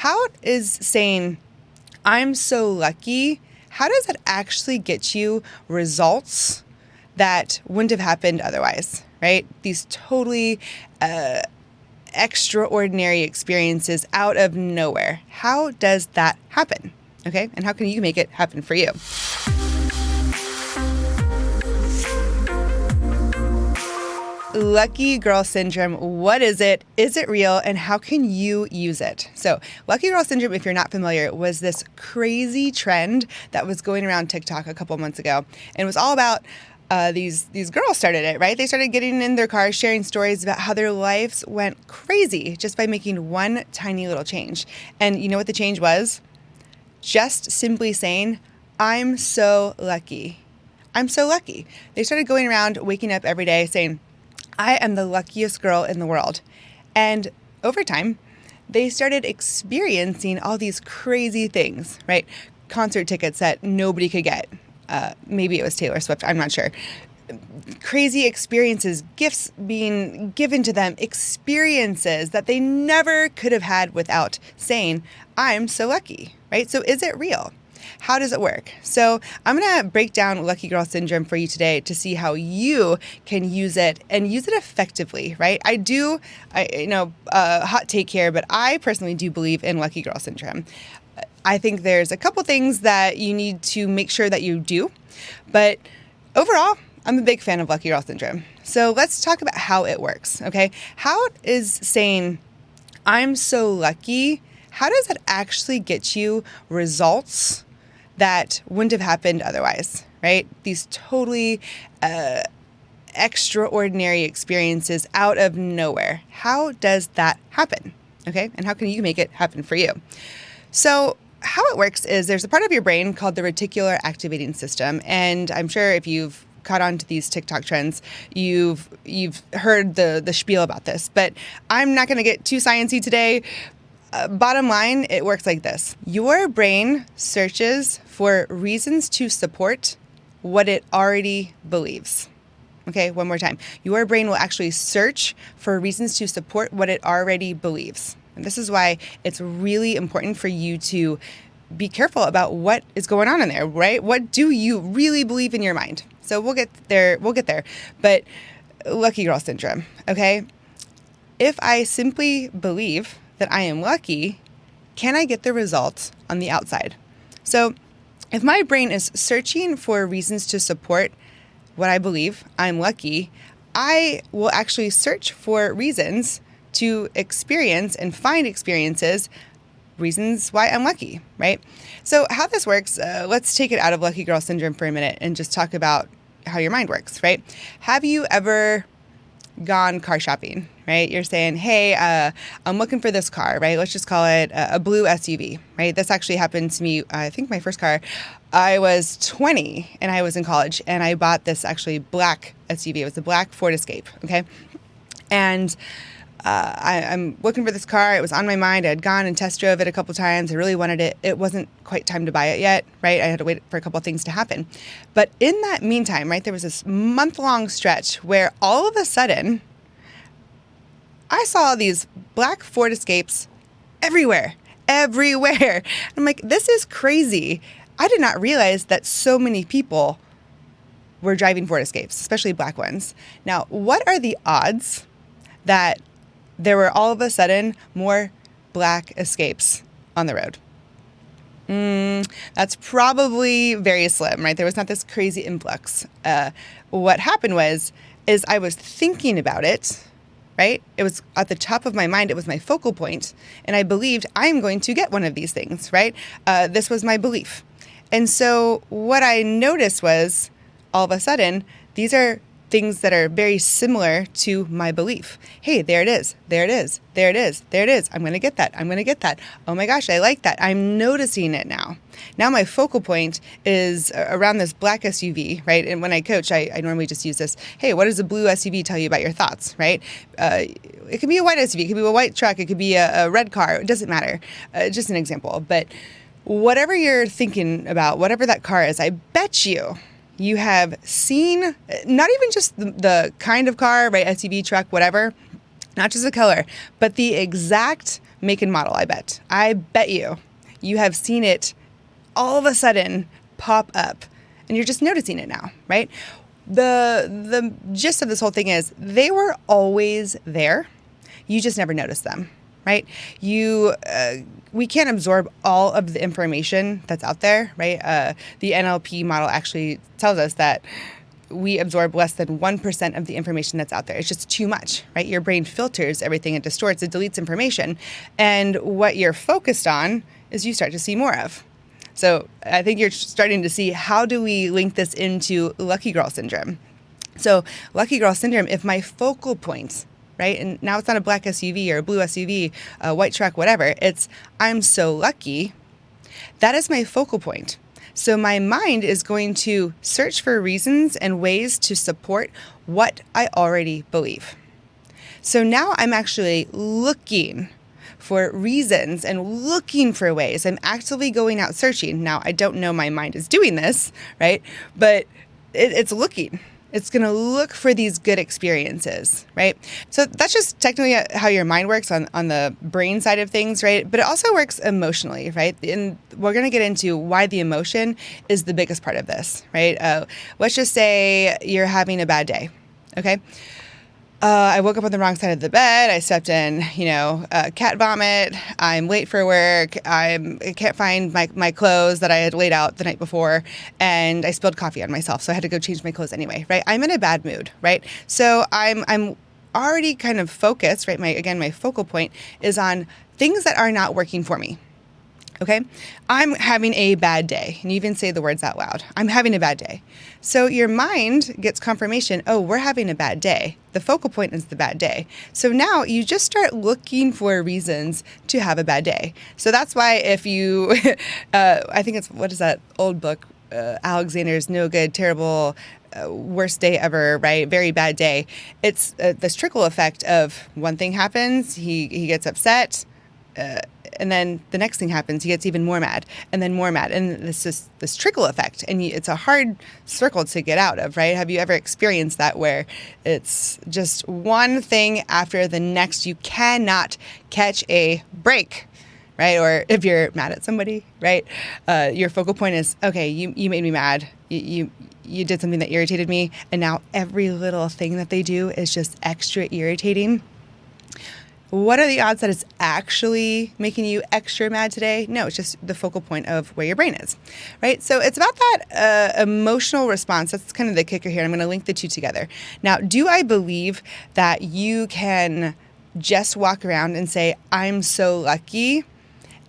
How is saying, I'm so lucky, how does that actually get you results that wouldn't have happened otherwise, right? These totally extraordinary experiences out of nowhere. How does that happen? Okay, and how can you make it happen for you? Lucky girl syndrome, what is it? Is it real? And how can you use it? So lucky girl syndrome, if you're not familiar, was this crazy trend that was going around TikTok a couple months ago. And it was all about these girls started it, right? They started getting in their cars, sharing stories about how their lives went crazy just by making one tiny little change. And you know what the change was? Just simply saying, I'm so lucky. I'm so lucky. They started going around, waking up every day saying, I am the luckiest girl in the world. And over time, they started experiencing all these crazy things, right? Concert tickets that nobody could get. Maybe it was Taylor Swift, I'm not sure. Crazy experiences, gifts being given to them, experiences that they never could have had without saying, I'm so lucky, right? So is it real? How does it work? So I'm going to break down lucky girl syndrome for you today to see how you can use it and use it effectively, right? Hot take here, but I personally do believe in lucky girl syndrome. I think there's a couple things that you need to make sure that you do, but overall, I'm a big fan of lucky girl syndrome. So let's talk about how it works, okay? How is saying, I'm so lucky, how does that actually get you results that wouldn't have happened otherwise, right? These totally extraordinary experiences out of nowhere. How does that happen? Okay, and how can you make it happen for you? So how it works is there's a part of your brain called the reticular activating system, and I'm sure if you've caught on to these TikTok trends, you've heard the spiel about this, but I'm not going to get too sciencey today. Bottom line, it works like this. Your brain searches for reasons to support what it already believes. Okay, one more time. Your brain will actually search for reasons to support what it already believes. And this is why it's really important for you to be careful about what is going on in there, right? What do you really believe in your mind? So we'll get there. But lucky girl syndrome, okay? If I simply believe that I am lucky, can I get the results on the outside? So if my brain is searching for reasons to support what I believe I'm lucky, I will actually search for reasons to experience and find experiences, reasons why I'm lucky, right? So how this works, let's take it out of lucky girl syndrome for a minute and just talk about how your mind works, right? Have you ever gone car shopping, right? You're saying, hey, I'm looking for this car, right? Let's just call it a blue SUV, right? This actually happened to me. I think my first car, I was 20 and I was in college and I bought this actually black SUV. It was a black Ford Escape, okay? And I'm looking for this car. It was on my mind. I had gone and test drove it a couple times. I really wanted it. It wasn't quite time to buy it yet, right? I had to wait for a couple of things to happen. But in that meantime, right, there was this month-long stretch where all of a sudden, I saw these black Ford Escapes everywhere. I'm like, this is crazy. I did not realize that so many people were driving Ford Escapes, especially black ones. Now, what are the odds that there were all of a sudden more black Escapes on the road? That's probably very slim, right? There was not this crazy influx. What happened is I was thinking about it, right? It was at the top of my mind. It was my focal point, and I believed I'm going to get one of these things, right? This was my belief. And so what I noticed was all of a sudden, these are things that are very similar to my belief. Hey, there it is. I'm going to get that. Oh my gosh, I like that. I'm noticing it now. Now my focal point is around this black SUV, right? And when I coach, I normally just use this. Hey, what does a blue SUV tell you about your thoughts, right? It could be a white SUV. It could be a white truck. It could be a red car. It doesn't matter. Just an example. But whatever you're thinking about, whatever that car is, I bet you have seen, not even just the kind of car, right? SUV, truck, whatever, not just the color, but the exact make and model, I bet. I bet you have seen it all of a sudden pop up and you're just noticing it now, right? The gist of this whole thing is they were always there. You just never noticed them, right? We can't absorb all of the information that's out there, right? The NLP model actually tells us that we absorb less than 1% of the information that's out there. It's just too much, right? Your brain filters everything, it distorts, it deletes information. And what you're focused on is you start to see more of. So I think you're starting to see, how do we link this into lucky girl syndrome? So lucky girl syndrome, if my focal point, right, and now it's not a black SUV or a blue SUV, a white truck, whatever, it's I'm so lucky, that is my focal point. So my mind is going to search for reasons and ways to support what I already believe. So now I'm actually looking for reasons and looking for ways. I'm actively going out searching. Now, I don't know my mind is doing this, right? But it's looking. It's going to look for these good experiences, right? So that's just technically how your mind works on the brain side of things, right? But it also works emotionally, right? And we're going to get into why the emotion is the biggest part of this, right? Let's just say you're having a bad day, okay? I woke up on the wrong side of the bed. I stepped in, cat vomit. I'm late for work. I can't find my clothes that I had laid out the night before, and I spilled coffee on myself, so I had to go change my clothes anyway, right? I'm in a bad mood, right? So I'm already kind of focused, right? My focal point is on things that are not working for me. Okay, I'm having a bad day. And you even say the words out loud. I'm having a bad day. So your mind gets confirmation, oh, we're having a bad day. The focal point is the bad day. So now you just start looking for reasons to have a bad day. So that's why if you, I think it's, what is that old book? Alexander's No Good, Terrible, Worst Day Ever, right? Very bad day. It's this trickle effect of one thing happens, he gets upset, and then the next thing happens, he gets even more mad, and then more mad. And this trickle effect, and it's a hard circle to get out of, right? Have you ever experienced that where it's just one thing after the next? You cannot catch a break, right? Or if you're mad at somebody, right? Your focal point is, okay, you made me mad. You did something that irritated me, and now every little thing that they do is just extra irritating. What are the odds that it's actually making you extra mad today? No, it's just the focal point of where your brain is, right? So it's about that emotional response. That's kind of the kicker here. I'm going to link the two together. Now, do I believe that you can just walk around and say, I'm so lucky,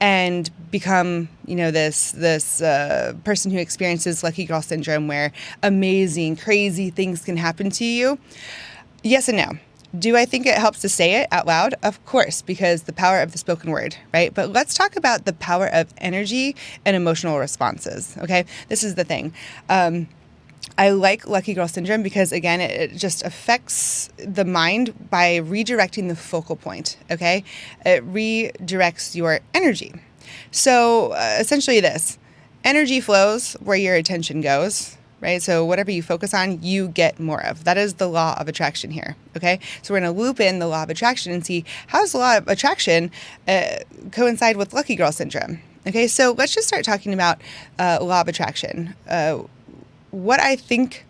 and become, this person who experiences lucky girl syndrome where amazing, crazy things can happen to you? Yes and no. Do I think it helps to say it out loud? Of course, because the power of the spoken word, right? But let's talk about the power of energy and emotional responses, okay? This is the thing. I like lucky girl syndrome because, again, it just affects the mind by redirecting the focal point, okay? It redirects your energy. So essentially this, energy flows where your attention goes, right? So whatever you focus on, you get more of. That is the law of attraction here, okay? So we're going to loop in the law of attraction and see, how does the law of attraction coincide with lucky girl syndrome? Okay, so let's just start talking about law of attraction. What I think,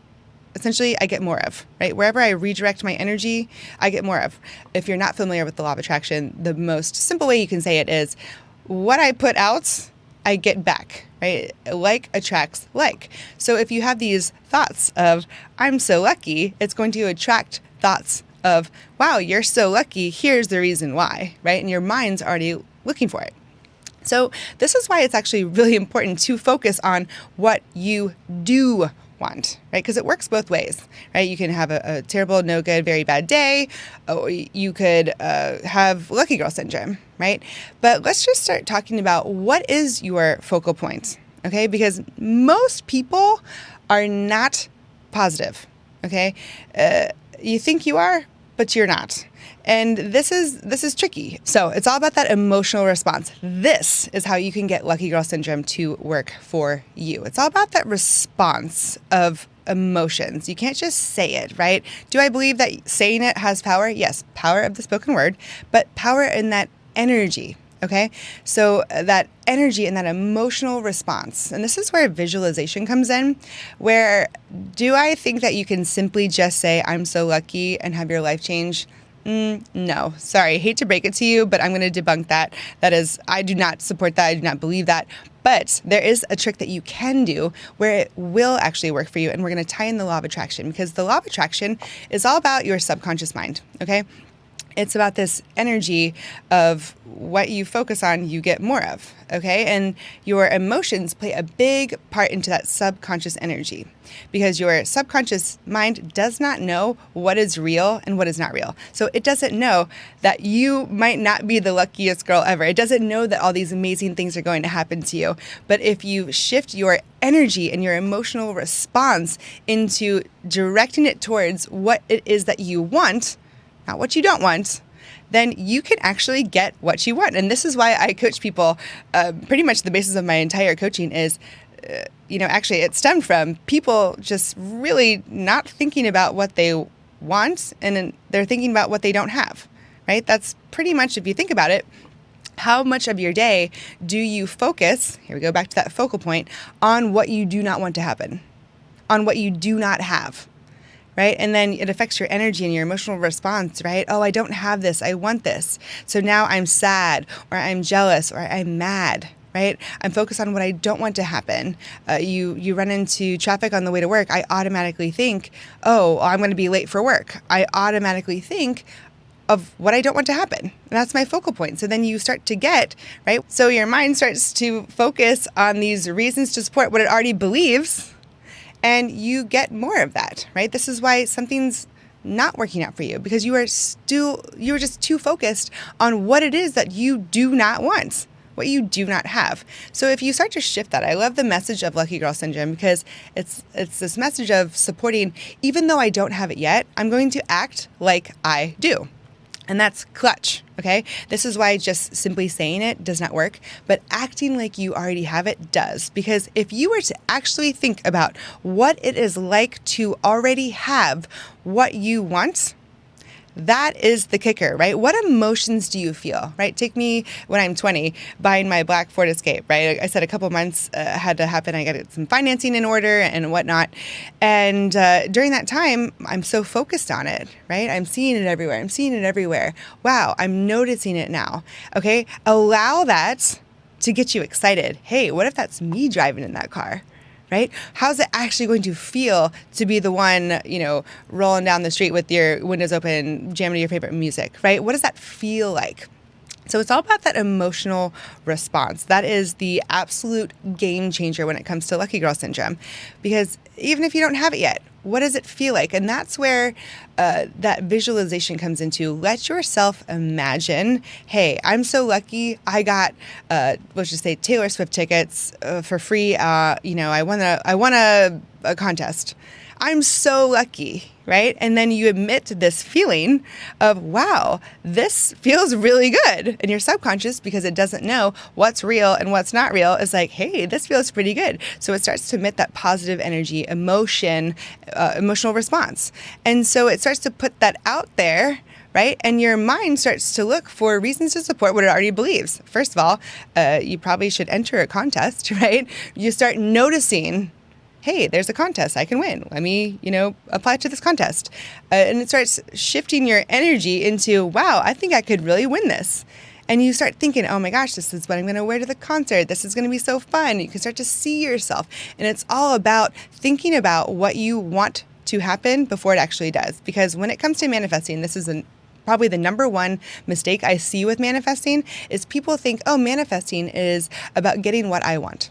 essentially, I get more of, right? Wherever I redirect my energy, I get more of. If you're not familiar with the law of attraction, the most simple way you can say it is, what I put out, I get back, right? Like attracts like. So if you have these thoughts of, I'm so lucky, it's going to attract thoughts of, wow, you're so lucky, here's the reason why, right? And your mind's already looking for it. So this is why it's actually really important to focus on what you do want, right? Because it works both ways, right? You can have a terrible, no good, very bad day, or you could have lucky girl syndrome, right? But let's just start talking about, what is your focal point, okay? Because most people are not positive, okay? You think you are, but you're not. And this is tricky. So it's all about that emotional response. This is how you can get lucky girl syndrome to work for you. It's all about that response of emotions. You can't just say it, right? Do I believe that saying it has power? Yes, power of the spoken word, but power in that energy. Okay, so that energy and that emotional response, and this is where visualization comes in, where do I think that you can simply just say, I'm so lucky and have your life change? No, sorry, hate to break it to you, but I'm going to debunk that. I do not support that. I do not believe that. But there is a trick that you can do where it will actually work for you. And we're going to tie in the law of attraction, because the law of attraction is all about your subconscious mind. Okay. It's about this energy of what you focus on, you get more of, okay? And your emotions play a big part into that subconscious energy, because your subconscious mind does not know what is real and what is not real. So it doesn't know that you might not be the luckiest girl ever. It doesn't know that all these amazing things are going to happen to you. But if you shift your energy and your emotional response into directing it towards what it is that you want, not what you don't want, then you can actually get what you want. And this is why I coach people. Pretty much the basis of my entire coaching is, actually it stemmed from people just really not thinking about what they want, and then they're thinking about what they don't have, right? That's pretty much, if you think about it, how much of your day do you focus, here we go back to that focal point, on what you do not want to happen, on what you do not have. Right? And then it affects your energy and your emotional response, right? Oh, I don't have this. I want this. So now I'm sad, or I'm jealous, or I'm mad, right? I'm focused on what I don't want to happen. You run into traffic on the way to work. I automatically think, oh, I'm going to be late for work. I automatically think of what I don't want to happen. And that's my focal point. So then you start to get, right? So your mind starts to focus on these reasons to support what it already believes, and you get more of that, right? This is why something's not working out for you, because you are just too focused on what it is that you do not want, what you do not have. So if you start to shift that, I love the message of Lucky Girl Syndrome, because it's this message of supporting, even though I don't have it yet, I'm going to act like I do. And that's clutch, okay? This is why just simply saying it does not work, but acting like you already have it does. Because if you were to actually think about what it is like to already have what you want, that is the kicker, right? What emotions do you feel, right? Take me when I'm 20, buying my black Ford Escape, right? I said a couple months had to happen. I got some financing in order and whatnot. And during that time, I'm so focused on it, right? I'm seeing it everywhere. Wow, I'm noticing it now. Okay, allow that to get you excited. Hey, what if that's me driving in that car? Right? How's it actually going to feel to be the one, rolling down the street with your windows open, jamming to your favorite music, right? What does that feel like? So it's all about that emotional response. That is the absolute game changer when it comes to Lucky Girl Syndrome, because even if you don't have it yet, what does it feel like? And that's where that visualization comes into. Let yourself imagine, hey, I'm so lucky. I got, let's just say, Taylor Swift tickets for free. I won a contest. I'm so lucky, right? And then you admit to this feeling of, wow, this feels really good. And your subconscious, because it doesn't know what's real and what's not real, is like, hey, this feels pretty good. So it starts to emit that positive energy, emotional response. And so it starts to put that out there, right? And your mind starts to look for reasons to support what it already believes. First of all, you probably should enter a contest, right? You start noticing, hey, there's a contest I can win. Let me, apply to this contest. And it starts shifting your energy into, wow, I think I could really win this. And you start thinking, oh my gosh, this is what I'm going to wear to the concert. This is going to be so fun. You can start to see yourself. And it's all about thinking about what you want to happen before it actually does. Because when it comes to manifesting, this is probably the number one mistake I see with manifesting is people think, oh, manifesting is about getting what I want.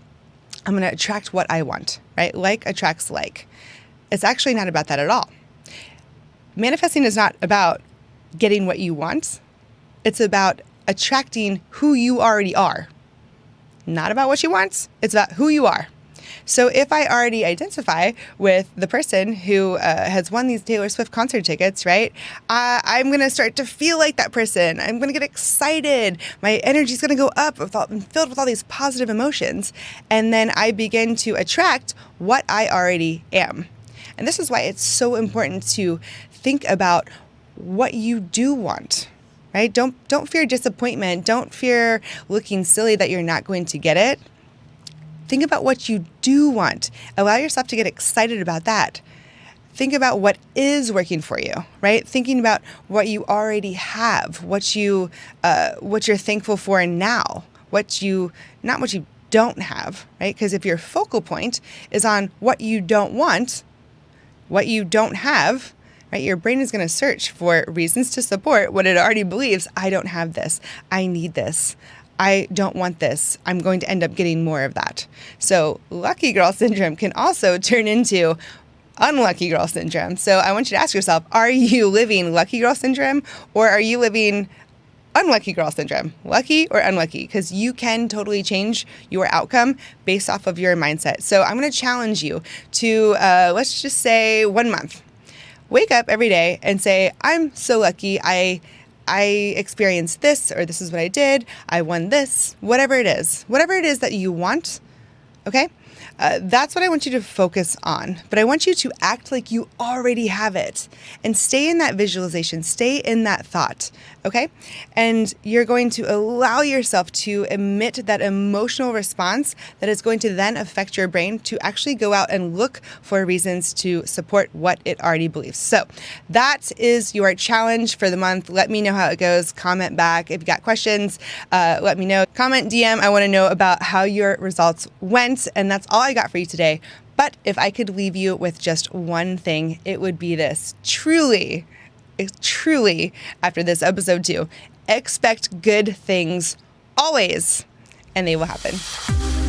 I'm going to attract what I want, right? Like attracts like. It's actually not about that at all. Manifesting is not about getting what you want. It's about attracting who you already are. Not about what you want. It's about who you are. So if I already identify with the person who has won these Taylor Swift concert tickets, right, I'm going to start to feel like that person. I'm going to get excited. My energy is going to go up. I'm filled with all these positive emotions. And then I begin to attract what I already am. And this is why it's so important to think about what you do want. right? Don't fear disappointment. Don't fear looking silly that you're not going to get it. Think about what you do want. Allow yourself to get excited about that. Think about what is working for you, right? Thinking about what you already have, what you're thankful for now, not what you don't have, right? Because if your focal point is on what you don't want, what you don't have, right? Your brain is going to search for reasons to support what it already believes. I don't have this. I need this. I don't want this. I'm going to end up getting more of that. So lucky girl syndrome can also turn into unlucky girl syndrome. So I want you to ask yourself, are you living lucky girl syndrome or are you living unlucky girl syndrome? Lucky or unlucky? Because you can totally change your outcome based off of your mindset. So I'm going to challenge you to, let's just say 1 month. Wake up every day and say, I'm so lucky. I experienced this, or this is what I did. I won this, whatever it is that you want. Okay. That's what I want you to focus on. But I want you to act like you already have it and stay in that visualization, stay in that thought. Okay. And you're going to allow yourself to emit that emotional response that is going to then affect your brain to actually go out and look for reasons to support what it already believes. So that is your challenge for the month. Let me know how it goes. Comment back. If you got questions, let me know. Comment, DM. I want to know about how your results went. And that's all I got for you today. But if I could leave you with just one thing, it would be this. Truly, after this episode 2, expect good things always, and they will happen.